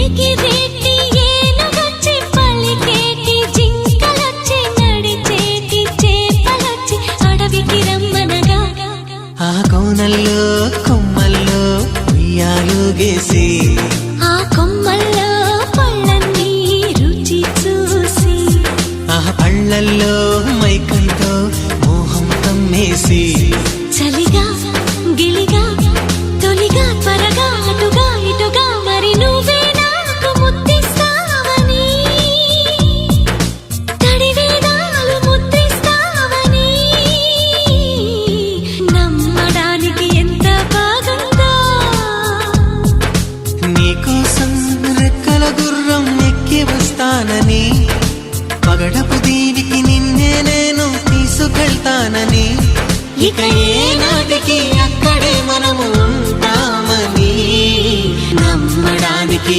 ఎగిరేటి ఏనుగొచ్చి పలికేటి జింకలొచ్చి నడిచేటి చేపలొచ్చి అడవికి రమ్మనగా ఆ కోనల్లో కొమ్మల్లో ఉయ్యాలుగేసి ఆ కొమ్మల్లో పళ్ళన్నీ రుచి చూసి ఆ పళ్ళల్లో మైకంతో మోహం కమ్మేసి చలిగా గిలిగా తొలిగా త్వరగా అటుగా ఇటుగా మరి నువ్వే నాకు ముద్దిస్తావని తడివేదాలు ముద్దిస్తావని నమ్మడానికి ఎంత బాగుందో నీకోసం రెక్కల గుర్రం ఎక్కి వస్తానని పగడపు దీవికి నిన్నే నేను తీసుకెళ్తానని ఇక ఏనాటికి అక్కడే మనము ఉంటామని నమ్మడానికి